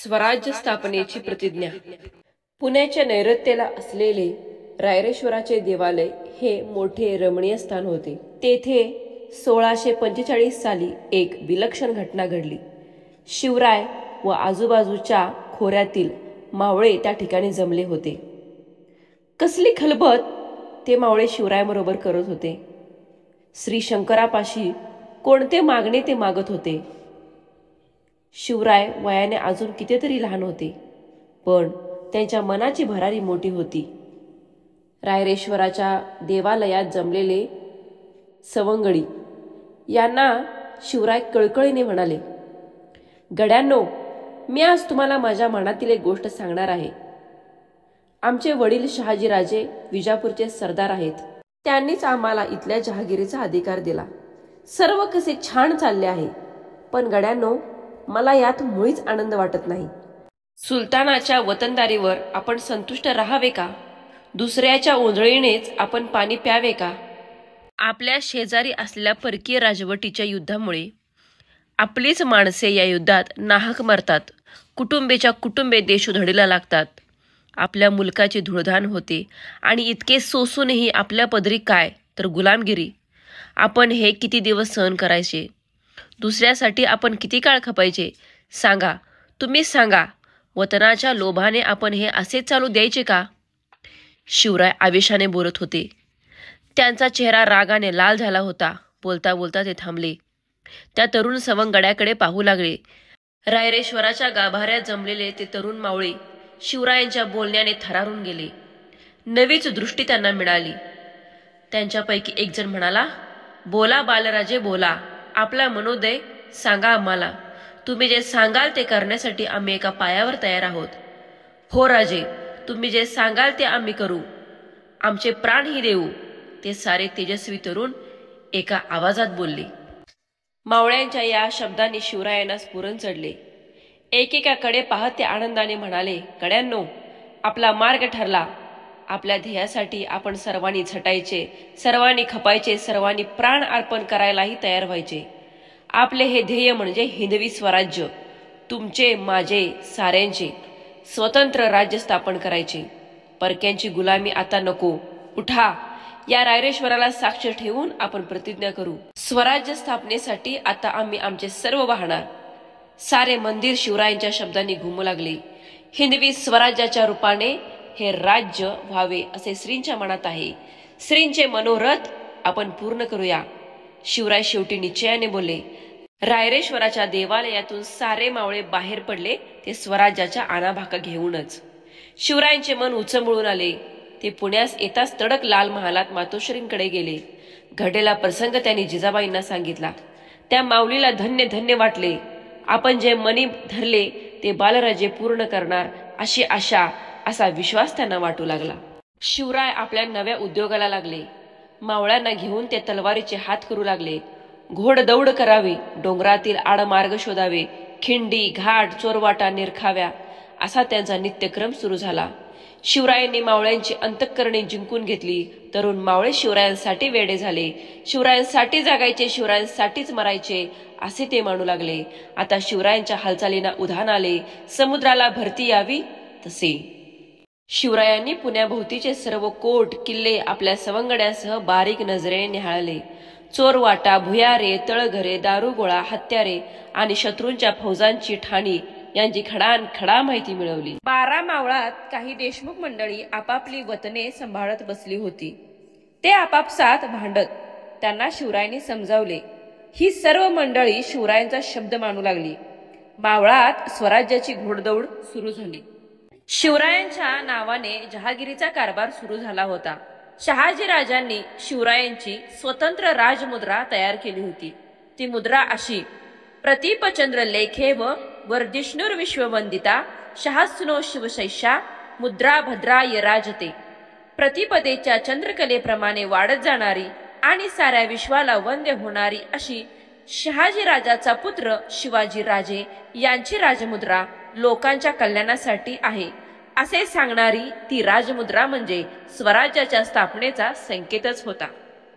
स्वराज्य स्थापनेची प्रतिज्ञा। पुण्याच्या नैऋत्येला असलेले रायरेश्वराचे देवालय हे मोठे रमणीय स्थान होते। तेथे 1645 साली एक विलक्षण घटना घडली। शिवराय व आजूबाजूच्या खोऱ्यातील मावळे त्या ठिकाणी जमले होते। कसली खलबत ते मावळे शिवरायाबरोबर करत होते। श्री शंकरापाशी कोणते मागणे ते मागत होते। शिवराय वयाने अजून कितीतरी लहान होते, पण त्यांच्या मनाची भरारी मोठी होती। रायरेश्वराच्या देवालयात जमलेले सवंगडी यांना शिवराय कळकळीने म्हणाले, गड्यांनो, मी आज तुम्हाला माझ्या मनातील एक गोष्ट सांगणार आहे। आमचे वडील शहाजीराजे विजापूरचे सरदार आहेत। त्यांनीच आम्हाला इथल्या जहागिरीचा अधिकार दिला। सर्व कसे छान चालले आहे, पण गड्यांनो, मला यात मुळीच आनंद वाटत नाही। सुलतानाच्या वतनदारीवर आपण संतुष्ट राहावे का? दुसऱ्याच्या ओंजळीनेच आपण पाणी प्यावे का? आपल्या शेजारी असलेल्या परकीय राजवटीच्या युद्धामुळे आपलीच माणसे या युद्धात नाहक मरतात। कुटुंबेच्या कुटुंबे देशोधडीला लागतात। आपल्या मुलकाची धुळधाण होते आणि इतके सोसूनही आपल्या पदरी काय तर गुलामगिरी। आपण हे किती दिवस सहन करायचे? दुसऱ्यासाठी आपण किती काळ खपायचे? सांगा, तुम्हीच सांगा। वतनाच्या लोभाने आपण हे असे चालू द्यायचे का? शिवराय आवेशाने बोलत होते। त्यांचा चेहरा रागाने लाल झाला होता। बोलता बोलता ते थांबले। त्या तरुण सवंगड्याकडे पाहू लागले। रायरेश्वराच्या गाभाऱ्यात जमलेले ते तरुण मावळे शिवरायांच्या बोलण्याने थरारून गेले। नवीच दृष्टी त्यांना मिळाली। त्यांच्यापैकी एक जण म्हणाला, बोला बालराजे, बोला, आपला मनोदय सांगा आम्हाला। तुम्ही जे सांगाल ते करण्यासाठी आम्ही एका पायावर तयार आहोत। हो राजे, तुम्ही जे सांगाल ते आम्ही करू, आमचे प्राणही देऊ, ते सारे तेजस्वी तरुण एका आवाजात बोलले। मावळ्यांच्या या शब्दांनी शिवरायांना स्फुरण चढले। एकेकाकडे पाहत ते आनंदाने म्हणाले, गड्यांनो, आपला मार्ग ठरला। आपल्या ध्येयासाठी आपण सर्वांनी झटायचे, सर्वांनी खपायचे, सर्वांनी प्राण अर्पण करायलाही तयार व्हायचे। आपले हे ध्येय म्हणजे हिंदवी स्वराज्य, तुमचे, माझे, साऱ्यांचे स्वतंत्र राज्य स्थापन करायचे। परक्यांची गुलामी आता नको। उठा, या रायरेश्वराला साक्ष ठेवून आपण प्रतिज्ञा करू। स्वराज्य स्थापनेसाठी आता आम्ही आमचे सर्व वाहणार। सारे मंदिर शिवरायांच्या शब्दांनी घुमू लागले। हिंदवी स्वराज्याच्या रूपाने हे राज्य व्हावे असे श्रींच्या मनात आहे। श्रींचे मनोरथ आपण पूर्ण करूया। शिवराय शेवटी निश्चयाने बोलले। रायरेश्वराच्या देवालयातून सारे मावळे बाहेर पडले, ते स्वराज्याच्या आणाभाका घेऊनच। शिवरायांचे मन उचंबळून आले। ते पुण्यास येताच तडक लाल महालात मातोश्रींकडे गेले। घडलेला प्रसंग त्यांनी जिजाबाईंना सांगितला। त्या माऊलीला धन्य धन्य वाटले। आपण जे मनी धरले ते बालराजे पूर्ण करणार अशी आशा, असा विश्वास त्यांना वाटू लागला। शिवराय आपल्या नव्या उद्योगाला लागले। मावळ्यांना घेऊन ते तलवारीचे हात करू लागले। घोडदौड करावी, डोंगरातील आडमार्ग शोधावे, खिंडी, घाट, चोरवाटा निरखाव्या, असा त्यांचा नित्यक्रम सुरू झाला। शिवरायांनी मावळ्यांची अंतःकरणे जिंकून घेतली। तरुण मावळे शिवरायांसाठी वेडे झाले। शिवरायांसाठी जागायचे, शिवरायांसाठीच मरायचे, असे ते मानू लागले। आता शिवरायांच्या हालचालींना उधाण आले। समुद्राला भरती यावी तसे शिवरायांनी पुण्याभोवतीचे सर्व कोट किल्ले आपल्या सवंगड्यांसह बारीक नजरेने निहाळले। चोरवाटा, भुयारे, तळघरे, दारुगोळा, हत्यारे आणि शत्रूंच्या फौजांची ठाणी यांची खडानखडा माहिती मिळवली। 12 मावळात काही देशमुख मंडळी आपापली वतने सांभाळत बसली होती। ते आपापसात भांडत। त्यांना शिवरायांनी समजावले। ही सर्व मंडळी शिवरायांचा शब्द मानू लागली। मावळात स्वराज्याची घोडदौड सुरू झाली। शिवरायांच्या नावाने जहागिरीचा कारभार सुरू झाला होता। शहाजीराजांनी शिवरायांची स्वतंत्र राजमुद्रा तयार केली होती। ती मुद्रा अशी: प्रतीपचंद्र लेखे व वर्धिष्णुर्विश्ववंदिता सहस्नो शिवशैषा मुद्रा भद्राय राजते। प्रतिपदेच्या चंद्रकलेप्रमाणे वाढत जाणारी आणि साऱ्या विश्वाला वंद्य होणारी अशी शहाजीराजाचा पुत्र शिवाजीराजे यांची राजमुद्रा लोकांच्या कल्याणासाठी आहे, असे सांगणारी ती राजमुद्रा म्हणजे स्वराज्याच्या स्थापनेचा संकेतच होता।